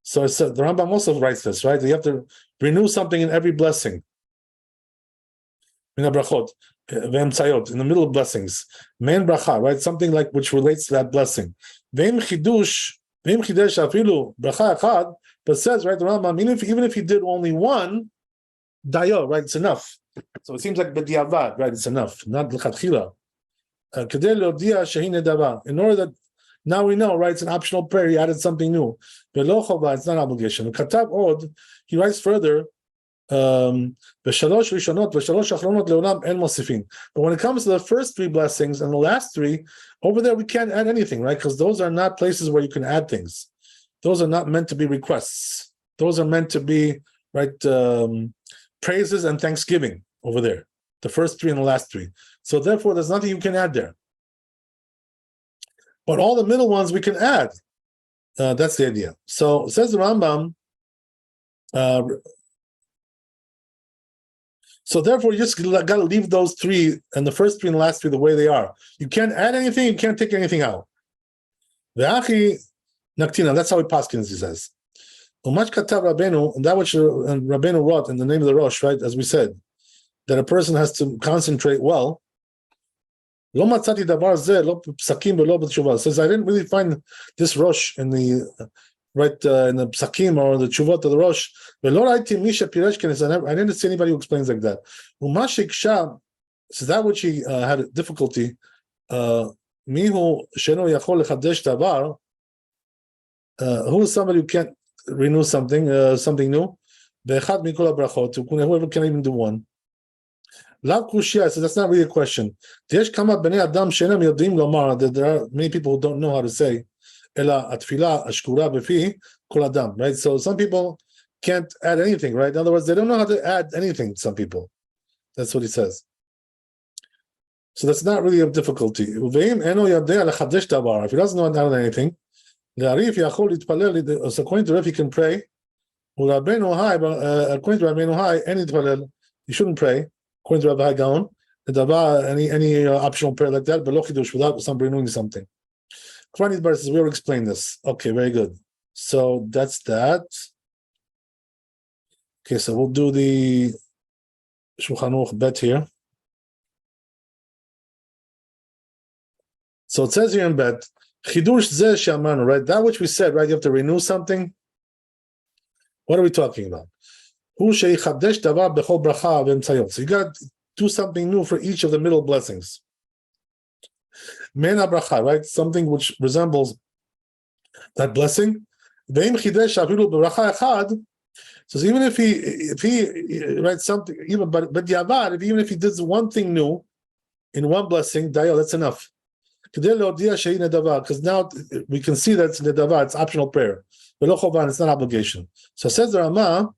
[SPEAKER 1] so it said, the Rambam also writes this, right? You have to renew something in every blessing. In the middle of blessings, main bracha, right? Something like which relates to that blessing. But says, right, the Rambam, even if he did only one, dayo, right, it's enough. So it seems like b'diavad, right, it's enough, not l'chatchila. In order that now we know, right, it's an optional prayer, he added something new. It's not obligation. He writes further, but when it comes to the first three blessings and the last three, over there we can't add anything, right? Because those are not places where you can add things. Those are not meant to be requests. Those are meant to be, right, praises and thanksgiving over there. The first three and the last three. So therefore, there's nothing you can add there. But all the middle ones we can add. That's the idea. So says the Rambam, so therefore, you just got to leave those three and the first three and the last three the way they are. You can't add anything, you can't take anything out. Ve'achi naktina, that's how he paskins, he says. Umach katav Rabbeinu, and that which Rabbeinu wrote in the name of the Rosh, right, as we said, that a person has to concentrate well. Lo matzati davar zeh, lo psakim v'lo b'tshuvah. Says, I didn't really find this Rosh in the in the psakim or the tshuvot of the Rosh. I didn't see anybody who explains like that. So that which he had difficulty. Who is somebody who can't renew something, something new? Whoever can even do one. So that's not really a question. There are many people who don't know how to say. Right? So some people can't add anything, right? In other words, they don't know how to add anything, some people. That's what he says. So that's not really a difficulty. If he doesn't know how to add anything, so according to Rabbi, he can pray. According to Rabbeinu Hai, you shouldn't pray. According to Rabbi Gaon, any optional prayer like that, without somebody renewing something. We will explain this. Okay, very good. So that's that. Okay, so we'll do the Shulchan Aruch bet here. So it says here in bet, Chidush zeh she'amarnu, right? That which we said, right? You have to renew something. What are we talking about? Hu she'ichadesh davar bechol bracha v'emtzayot. So you got to do something new for each of the middle blessings. Mena bracha, right? Something which resembles that blessing, Ve'im chidesh afilu b'bracha echad. So even if he writes something, even but yavad, even if he did one thing new in one blessing, dayo, that's enough. Because now we can see that it's nedava, it's optional prayer. It's not obligation. So says the Rama,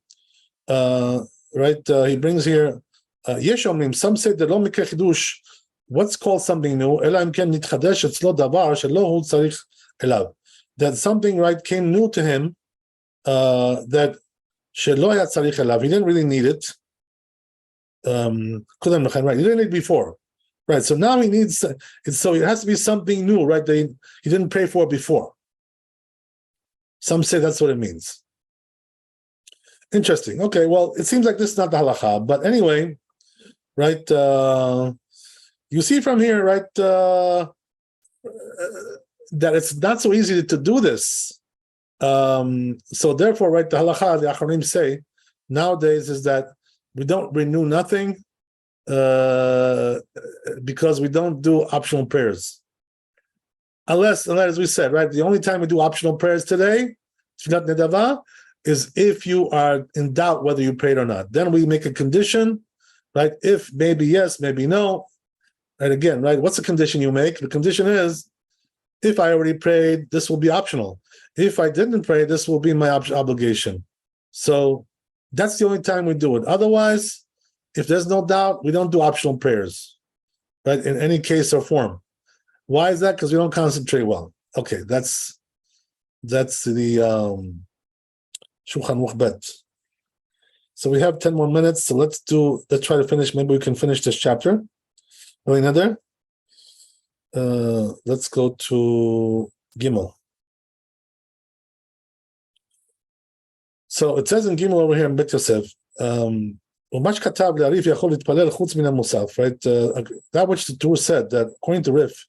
[SPEAKER 1] he brings here, some say that lo mikra chidush, what's called something new, that something came new to him, that he didn't really need it. He didn't need it before. Right, so now he needs it. So it has to be something new, right? He didn't pray for it before. Some say that's what it means. Interesting. Okay, well, it seems like this is not the halacha, but anyway, right? You see from here, right, that it's not so easy to do this. So therefore, right, the halacha, the Acharonim say nowadays is that we don't renew nothing. Because we don't do optional prayers. Unless, as we said, right, the only time we do optional prayers today, Tfilat Nedava, is if you are in doubt whether you prayed or not. Then we make a condition, right? If maybe yes, maybe no. And again, right, what's the condition you make? The condition is, if I already prayed, this will be optional. If I didn't pray, this will be my obligation. So that's the only time we do it. Otherwise, if there's no doubt, we don't do optional prayers, right? In any case or form. Why is that? Because we don't concentrate well. Okay, that's the Shulchan Aruch Bet. So we have 10 more minutes. So let's try to finish. Maybe we can finish this chapter. Another. Let's go to Gimel. So it says in Gimel over here in Bet Yosef. Right? That which the Torah said, that according to Rif,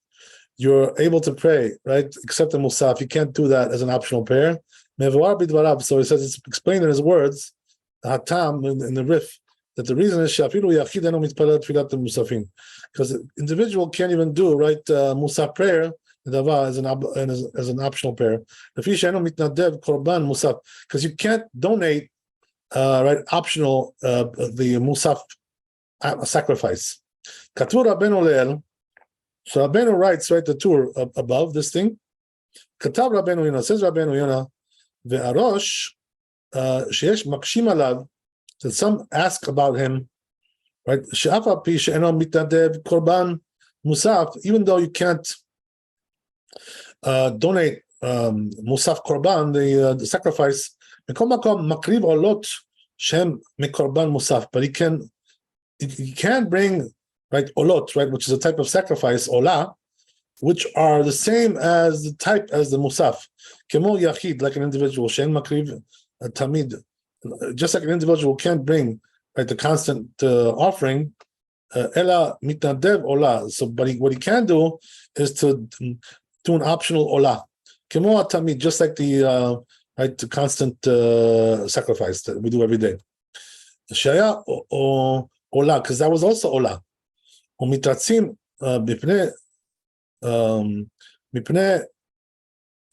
[SPEAKER 1] you're able to pray, right, except the Musaf. You can't do that as an optional prayer. So he says it's explained in his words, Hatam in the Rif, that the reason is because the individual can't even do, right, Musaf prayer as an optional prayer. Because you can't donate right, optional, the Musaf sacrifice. Katu Rabbeinu Le'el, so Rabbeinu writes, right, the Tur above this thing. Katav Rabbeinu Yonah, says Rabbeinu Yonah, ve'arosh, sheyesh makshim alav, that some ask about him, right, she'afa pi she'eno mitnadev korban musaf, even though you can't donate musaf korban, the sacrifice, but he can bring, right, olot, right, which is a type of sacrifice, olah, which are the same as the type as the musaf. Kemo yachid, like an individual, shen makriv tamid, just like an individual can't bring, right, the constant offering, ela mitnadev olah. So, but what he can do is to do an optional olah. Kemo tamid, just like the right, the constant sacrifice that we do every day. Shaya or olah, because that was also olah. Umitratzim mipnei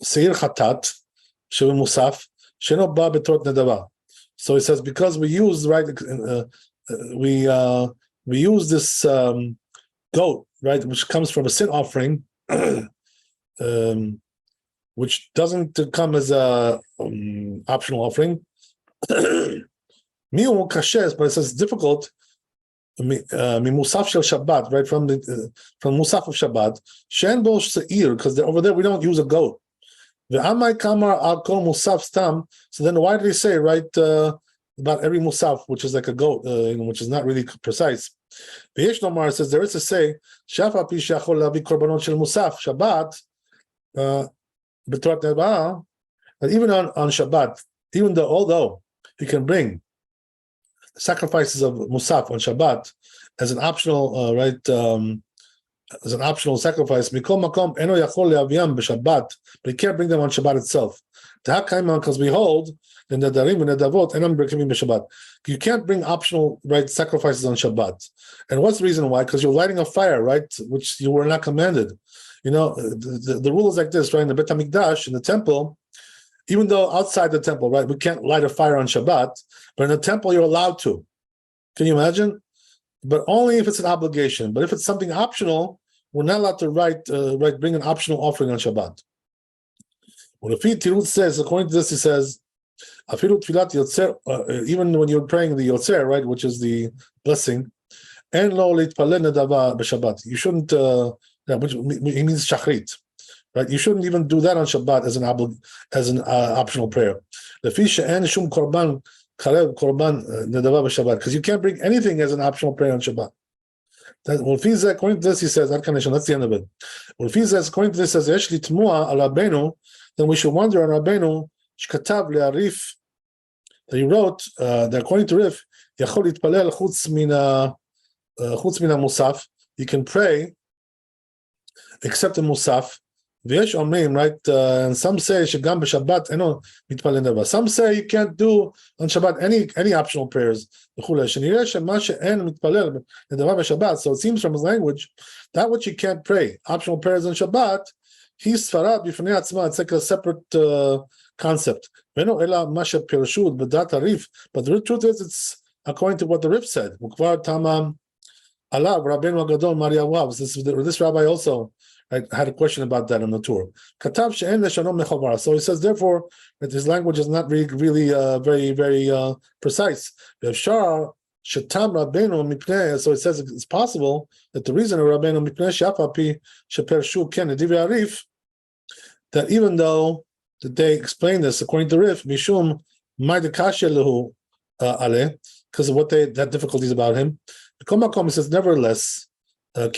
[SPEAKER 1] seir chatat shehu musaf sheno ba betot nedava. So he says because we use, right, we use this goat, right, which comes from a sin offering. Which doesn't come as a optional offering. Miu kashes, but it says it's difficult. Musaf shel Shabbat, right, from Musaf of Shabbat. Shen bo seir, because over there we don't use a goat. Ve'amai kamar al kol musaf stam. So then why did he say, right, about every musaf, which is like a goat, which is not really precise? V'yesh nomar says there is to say shafa pi shachol lavi korbanot shel musaf Shabbat. And even on Shabbat, although he can bring sacrifices of Musaf on Shabbat as an optional, as an optional sacrifice, but he can't bring them on Shabbat itself. Because we hold the Nadarim and Nedavot, you can't bring optional, right, sacrifices on Shabbat. And what's the reason why? Because you're lighting a fire, right, which you were not commanded. You know, the rule is like this, right? In the Bet HaMikdash, in the temple, Even though outside the temple, right, we can't light a fire on Shabbat, but in the temple you're allowed to. Can you imagine? But only if it's an obligation. But if it's something optional, we're not allowed to bring an optional offering on Shabbat. When the Tirut says, according to this, he says, even when you're praying the Yotzer, right, which is the blessing, and lo litpalel nedava b'Shabbat. You shouldn't. Which he means shachrit, right? You shouldn't even do that on Shabbat as an optional prayer. Because you can't bring anything as an optional prayer on Shabbat. According to this, he says, that's the end of it. According to this, says, then we should wonder on Rabbeinu, that he wrote, that according to Rif, musaf, you can pray except in musaf. V'yesh omrim, right? And some say shegam b'Shabbat eno mitpalel nedava. Some say you can't do on Shabbat any optional prayers. So it seems from his language that which you can't pray optional prayers on Shabbat, he's svarad b'fnei atzma. It's like a separate concept. But the truth is, it's according to what the Rif said. This rabbi also had a question about that on the tour. So he says, therefore, that his language is not really very, very precise. So it says it's possible that the reason of Rabbeinu that even though that they explain this according to Rif, Mishum because of what that difficulties about him. He says, nevertheless, since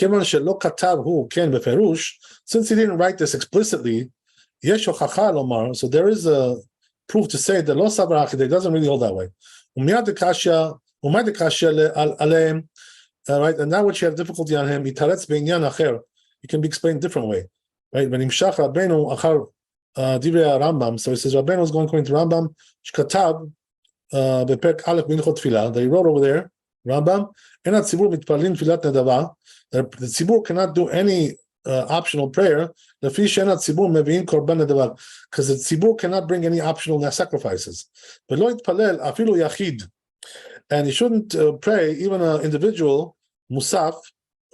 [SPEAKER 1] he didn't write this explicitly, so there is a proof to say that lo savar achidei doesn't really hold that way. Right, and that which you have difficulty on him, it can be explained a different way. Right, so he says Rabbeinu was going according to Rambam, that he wrote over there, Rambam, that the tzibur cannot do any optional prayer, because the tzibur cannot bring any optional sacrifices. But lo yitpalel afilu yachid, and he shouldn't pray even an individual musaf,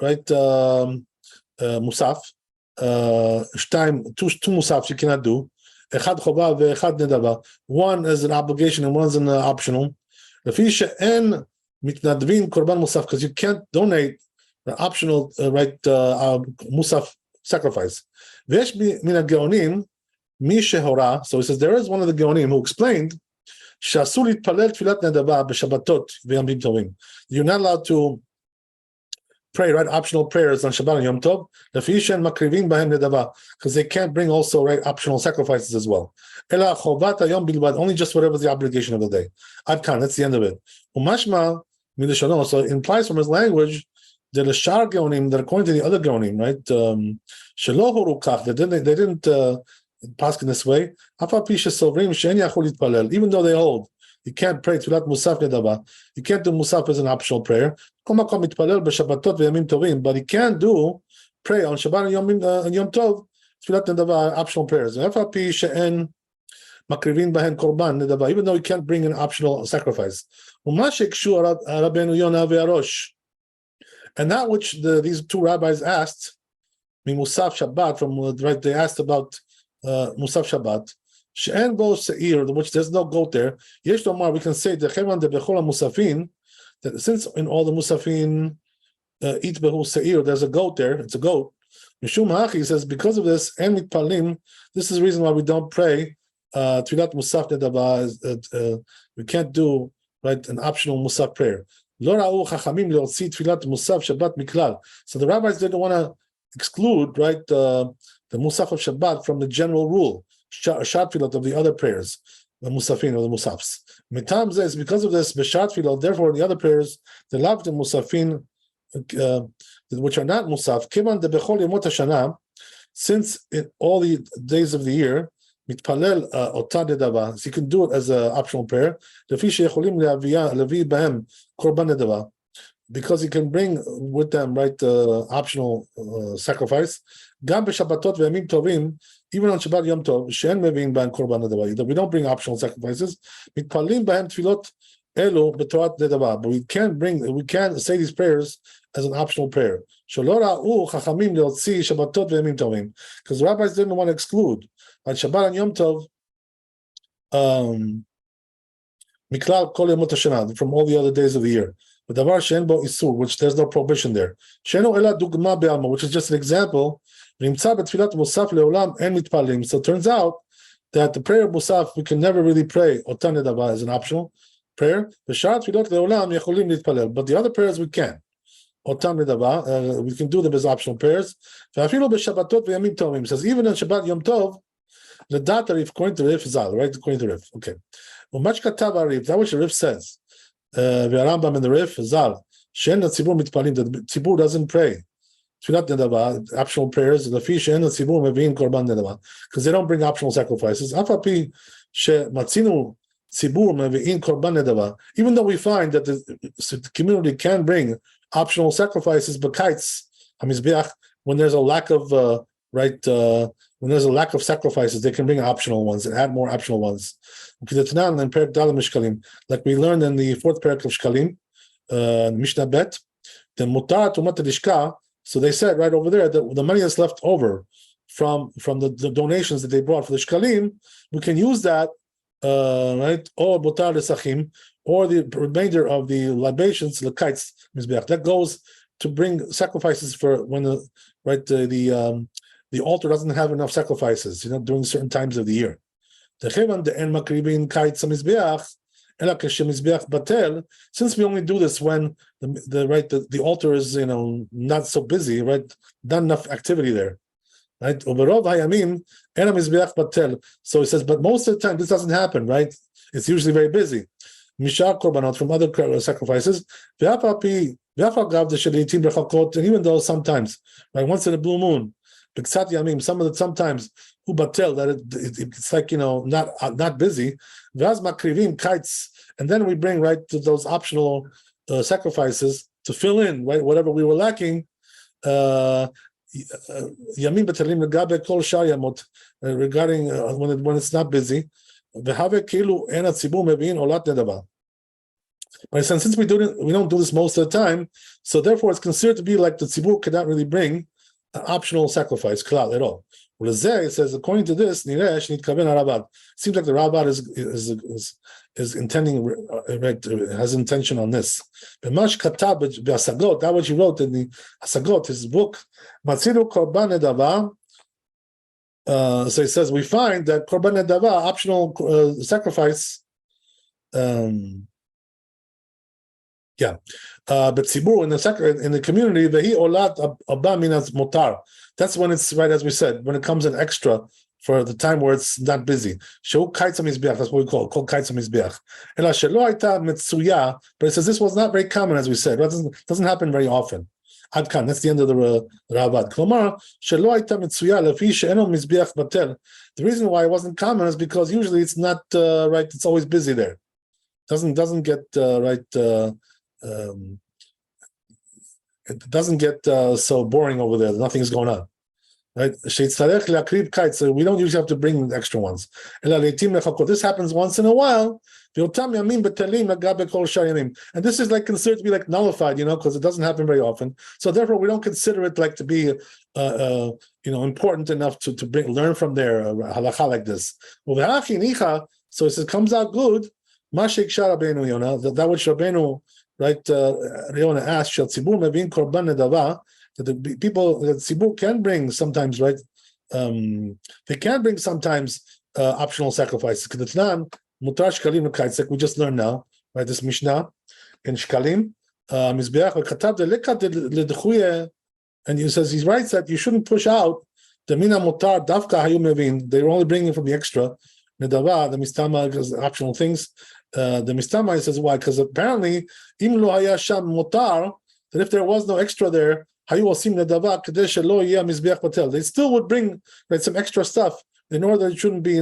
[SPEAKER 1] right? Musaf, two musafs you cannot do. Echad chova ve'echad nedava. One is an obligation and one is an optional. Mitnadvin korban musaf, because you can't donate the optional musaf sacrifice. Ve'esh min ha'geonim mi shehora. So he says there is one of the geonim who explained she'asur litpalel tfilat nedava b'shabbatot ve'yamim tovim. You're not allowed to pray optional prayers on Shabbat and Yom Tov. Because they can't bring also optional sacrifices as well. Only just whatever is the obligation of the day. Adkan, that's the end of it. So it implies from his language that the shar geonim, that according to the other geonim, right? They didn't pass in this way. Even though they hold you can't pray tfilat musaf nedava. You can't do musaf as an optional prayer. But you can do pray on Shabbat and Yom Tov tfilat nedava optional prayers. Even though you can't bring an optional sacrifice. And that which these two rabbis asked, Musaf Shabbat, they asked about Musaf Shabbat. She'en bo se'ir, which there's no goat there. Yesh lomar, we can say that since in all the musafin eat behu se'ir, there's a goat there. It's a goat. Mishum ha'achi says because of this, and mitpalim, this is the reason why we don't pray tfilat musaf nedava. We can't do an optional musaf prayer. Lo ra'u chachamim leotzi tfilat musaf Shabbat miklal. So the rabbis didn't want to exclude the musaf of Shabbat from the general rule. Shat filot of the other prayers, the musafin or the musafs. Mitam says because of this, b'shat filot. Therefore, the other prayers, the lav the musafin, which are not musaf, kivan de bechol yemot hashana, since in all the days of the year, mitpalel otad nedava. So you can do it as an optional prayer. Lefi sheyecholim levi bahem korban nedava. because you can bring with them, right, optional sacrifice. Gam b'Shabbatot ve'yamim tovim, even on Shabbat Yom Tov, she'en mevi'in b'hem korban nedava. We don't bring optional sacrifices. Mitpalim b'hem tefilot elu b'torat nedava. But we can't say these prayers as an optional prayer. Shelo ra'u chachamim leotzi Shabbatot ve'yamim tovim, because the rabbis didn't want to exclude on Shabbat and Yom Tov miklal kol yomot hashana, from all the other days of the year. But davar she'en bo isur, which there's no prohibition there. She'enu ela dugma be'alma, which is just an example. Nimtza b'tfilat musaf le'olam en mitpalim. So it turns out that the prayer of musaf we can never really pray otan nedava as an optional prayer. V'shar tfilot le'olam yecholim nitpalel, but the other prayers we can. Otam nedava, we can do them as optional prayers. V'afilu b'shabbatot ve'yamim tovim, says even on Shabbat Yom Tov, the data if according to Rif Zal, right? According to Rif, okay. Umach katav Rif, that what the Rif says. V'Arambam in the Rif Zal, she'en hatzibur mitpalim, the tzibur doesn't pray tfilat nedava, optional prayers. The fi she'en hatzibur mevi'in korban nedava, because they don't bring optional sacrifices. Afapi she'matzinu tzibur mevi'in korban nedava, even though we find that the community can bring optional sacrifices, b'kaitz hamizbeach, when there's a lack of when there's a lack of sacrifices, they can bring optional ones and add more optional ones. Like we learned in the fourth parak of Shkalim, Mishnah Bet, the mutar tumat lishka. So they said right over there that the money that's left over from the donations that they brought for the Shkalim, we can use that, right, or mutar lesachim, or the remainder of the libations, the kites, that goes to bring sacrifices for when the altar doesn't have enough sacrifices, during certain times of the year. Since we only do this when the altar is not so busy, right? Not enough activity there, right? So he says, but most of the time this doesn't happen, right? It's usually very busy. Mishar korbanot, from other sacrifices, and even though sometimes, right, once in a blue moon, sometimes ubatel, that it's like not busy. V'az makrivim kites, and then we bring right to those optional sacrifices to fill in right whatever we were lacking. Yamim b'telim legabe kol shar yamot, regarding when it's not busy. V'have kilu en hatzibur mevi'in olat nedava. But since we don't do this most of the time, so therefore it's considered to be like the tzibur cannot really bring an optional sacrifice klal at all. Well, it says according to this, seems like the Rabbah is intending, has intention on this. That what he wrote in the Asagot, his book, Matziru Korban Nedava. So he says we find that Korban Nedava, optional sacrifice. But tzibur in the community, vehi olat abba minas motar. That's when it's right, as we said, when it comes in extra for the time where it's not busy. Sheu kaitzam mizbeach, that's what we call kaitzam mizbeach. Ela shelo aita mitzuya, but it says this was not very common, as we said. It doesn't happen very often. Ad kan, that's the end of the Ravad. Klomar shelo aita mitzuya lefi she'eno mizbeach batel. The reason why it wasn't common is because usually it's not right. It's always busy there. Doesn't get it doesn't get so boring over there. Nothing's going on, right? So we don't usually have to bring extra ones. This happens once in a while. And this is like considered to be like nullified, because it doesn't happen very often. So therefore, we don't consider it like to be, important enough to learn from there halacha like this. So it says, comes out good. That which Rabbeinu, right, Riona asked, that the people, that Tzibur can bring sometimes, right? They can bring sometimes optional sacrifices. Like we just learned now, right? This Mishnah in Shkalim, and he says, he writes that you shouldn't push out the mina mutar davka hayu mevin. They were only bringing from the extra. Nedava, the mistama, because optional things. The mistama, he says, why? Because apparently, im lo haya sham mutar, that if there was no extra there, hayu osim nedava kadesh lo yeh mizbeach batel. They still would bring some extra stuff in order that it shouldn't be,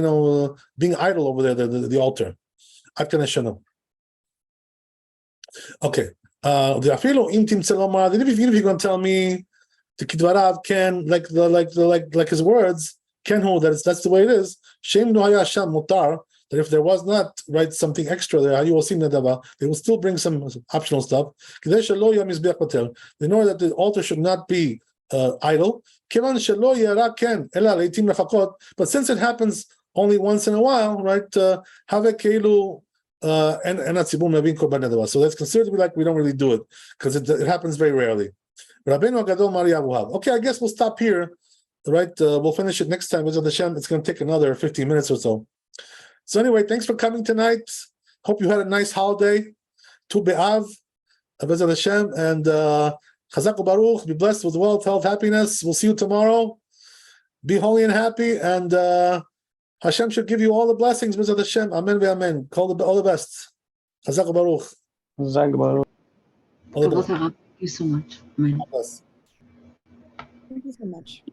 [SPEAKER 1] being idle over there, the altar. Ad kan hashanu. Okay, even if you're going to tell me the Kidvarav can like his words can hold that's the way it is. Shem no haya sham mutar, that if there was not something extra there, you will see nadava, they will still bring some optional stuff. In order that the altar should not be idle. But since it happens only once in a while, right? So that's considered to be like we don't really do it because it happens very rarely. Okay, I guess we'll stop here. Right, we'll finish it next time. It's going to take another 15 minutes or so. So anyway, thanks for coming tonight. Hope you had a nice holiday. Tu B'Av, Bezat Hashem, and Chazak Baruch. Be blessed with wealth, health, happiness. We'll see you tomorrow. Be holy and happy, and Hashem should give you all the blessings. Bezat Hashem, Amen ve'Amen. All the best. Chazak Baruch.
[SPEAKER 3] Chazak Baruch.
[SPEAKER 2] Thank you so much. Amen.
[SPEAKER 1] Bless.
[SPEAKER 4] Thank you so much.